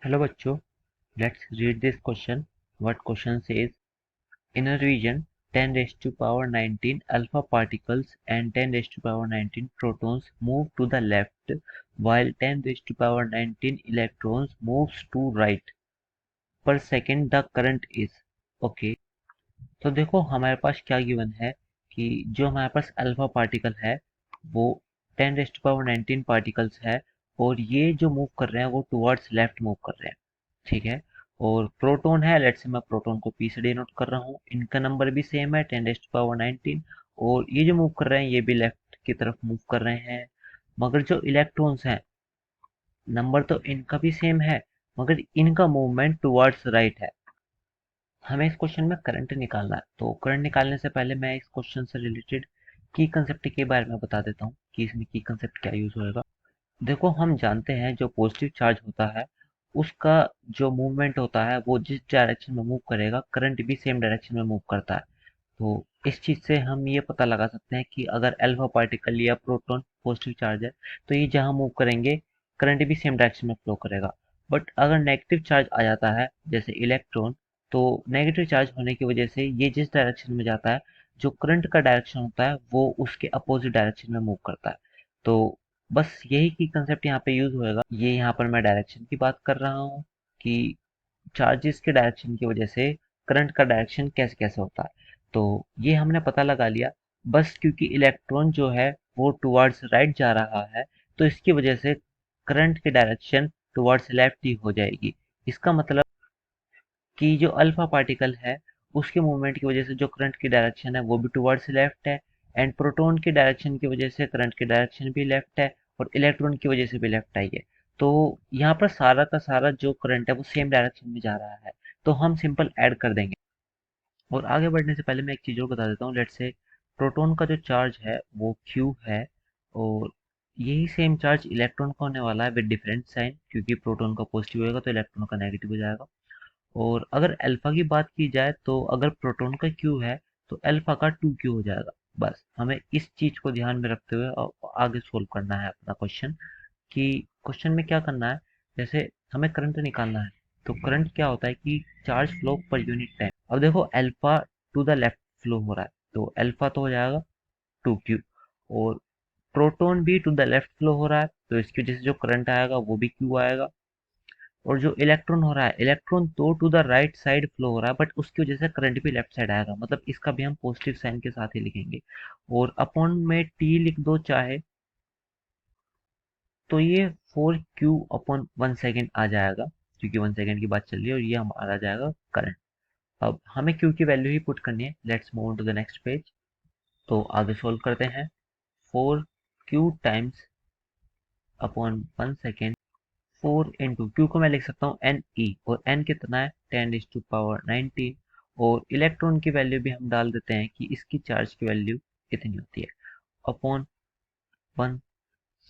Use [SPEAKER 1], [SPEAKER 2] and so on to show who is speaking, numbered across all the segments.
[SPEAKER 1] Hello बच्चों, let's read this question. What question says, in a region 10 raised to power 19 alpha particles and 10 raised to power 19 protons move to the left while 10 raised to power 19 electrons moves to right. Per second the current is. Okay, तो देखो हमारे पास क्या given है कि जो हमारे पास alpha particle है वो 10 रेज़ टू पावर 19 पार्टिकल्स है और ये जो मूव कर रहे हैं वो टुवर्ड्स लेफ्ट मूव कर रहे हैं। ठीक है। और प्रोटॉन है, लेट्स से मैं प्रोटॉन को पी से डिनोट कर रहा हूँ, इनका नंबर भी सेम है 10 रेज़ टू पावर 19 और ये जो मूव कर रहे हैं ये भी लेफ्ट की तरफ मूव कर रहे हैं। मगर जो इलेक्ट्रॉन्स हैं नंबर तो इनका भी सेम है मगर इनका मूवमेंट टुवर्ड्स राइट है। हमें इस क्वेश्चन में करंट निकालना है, तो करंट निकालने से पहले मैं इस क्वेश्चन से रिलेटेड की कंसेप्ट के बारे में बता देता हूँ कि इसमें की कंसेप्ट क्या यूज होएगा। देखो हम जानते हैं जो पॉजिटिव चार्ज होता है उसका जो मूवमेंट होता है वो जिस डायरेक्शन में मूव करेगा करंट भी सेम डायरेक्शन में मूव करता है। तो इस चीज से हम ये पता लगा सकते हैं कि अगर अल्फा पार्टिकल या प्रोटॉन पॉजिटिव चार्ज है तो ये जहां मूव करेंगे करंट भी सेम डायरेक्शन में फ्लो करेगा। बट अगर नेगेटिव चार्ज आ जाता है जैसे इलेक्ट्रॉन, तो नेगेटिव चार्ज होने की वजह से ये जिस डायरेक्शन में जाता है जो करंट का डायरेक्शन होता है वो उसके अपोजिट डायरेक्शन में मूव करता है। तो बस यही की कंसेप्ट यहाँ पे यूज होएगा। ये यहाँ पर मैं डायरेक्शन की बात कर रहा हूँ कि चार्जेस के डायरेक्शन की वजह से करंट का डायरेक्शन कैसे कैसे होता है। तो ये हमने पता लगा लिया। बस क्योंकि इलेक्ट्रॉन जो है वो टुवर्ड्स राइट जा रहा है तो इसकी वजह से करंट की डायरेक्शन टुवर्ड्स लेफ्ट ही हो जाएगी। इसका मतलब कि जो अल्फा पार्टिकल है उसके मूवमेंट की वजह से जो करंट की डायरेक्शन है वो भी टुवर्ड्स लेफ्ट है एंड प्रोटॉन की डायरेक्शन की वजह से करंट की डायरेक्शन भी लेफ्ट है और इलेक्ट्रॉन की वजह से भी लेफ्ट आई है। तो यहाँ पर सारा का सारा जो करंट है वो सेम डायरेक्शन में जा रहा है, तो हम सिंपल ऐड कर देंगे। और आगे बढ़ने से पहले मैं एक चीज़ और बता देता हूँ। लेट्स से प्रोटॉन का जो चार्ज है वो Q है और यही सेम चार्ज इलेक्ट्रॉन का होने वाला है विद डिफरेंट साइन, क्योंकि प्रोटॉन का पॉजिटिव होगा तो इलेक्ट्रॉन का नेगेटिव हो जाएगा। और अगर अल्फा की बात की जाए तो अगर प्रोटॉन का क्यू है तो अल्फा का 2Q हो जाएगा। बस हमें इस चीज को ध्यान में रखते हुए आगे सोल्व करना है अपना क्वेश्चन कि क्वेश्चन में क्या करना है। जैसे हमें करंट निकालना है, तो करंट क्या होता है कि charge flow per unit time. अब देखो alpha two the left flow हो रहा है तो अल्फा तो हो जाएगा 2Q और प्रोटॉन भी टू द लेफ्ट फ्लो हो रहा है तो इसकी वजह से जो करंट आएगा वो भी Q आएगा। और जो इलेक्ट्रॉन हो रहा है, इलेक्ट्रॉन तो to the right side flow हो रहा है बट उसकी वजह से करंट भी लेफ्ट साइड आएगा, मतलब इसका भी हम पॉजिटिव साइन के साथ ही लिखेंगे। और अपॉन में टी लिख दो चाहे तो ये 4Q अपॉन 1 सेकेंड आ जाएगा, क्योंकि 1 सेकेंड की बात चल रही है और ये हमारा जाएगा करंट। अब हमें Q की वैल्यू ही पुट करनी है। Let's move on to the next page. तो आगे सोल्व करते हैं। 4Q times upon 1 second, 4 Q को मैं लिख सकता हूँ एन ई, और एन कितना है 10⁻19। और इलेक्ट्रॉन की वैल्यू भी हम डाल देते हैं कि इसकी चार्ज की वैल्यू इतनी होती है अपॉन 1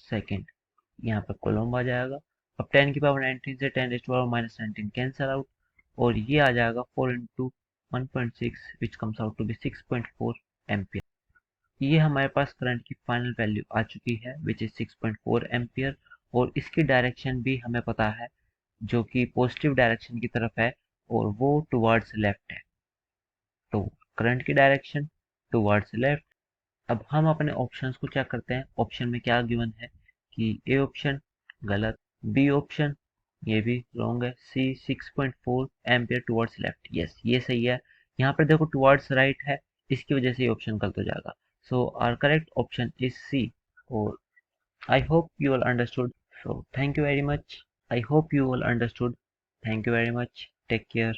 [SPEAKER 1] सेकेंड। यहाँ पर कोलम्ब आ जाएगा। अब 10⁻19 से 10⁻−19 कैंसल आउट और ये आ जाएगा 4 × 1.6 which comes out to be 6.4 ampere. ये हमारे पास करंट की फाइनल वैल्यू आ चुकी है विच इज 6.4 एम्पियर। और इसकी डायरेक्शन भी हमें पता है जो कि पॉजिटिव डायरेक्शन की तरफ है और वो टुवर्ड्स लेफ्ट है। तो करंट की डायरेक्शन टुवर्ड्स लेफ्ट। अब हम अपने ऑप्शंस को चेक करते हैं। ऑप्शन में क्या गिवन है कि ए ऑप्शन गलत, बी ऑप्शन ये भी रॉन्ग है, सी 6.4 एम्पियर टुवर्ड्स लेफ्ट यस ये सही है। यहाँ पर देखो टुवर्ड्स राइट है, इसकी वजह से ये ऑप्शन गलत हो जाएगा। So our correct option is C. और I hope you all understood. So thank you very much. I hope you all understood. Thank you very much. Take care.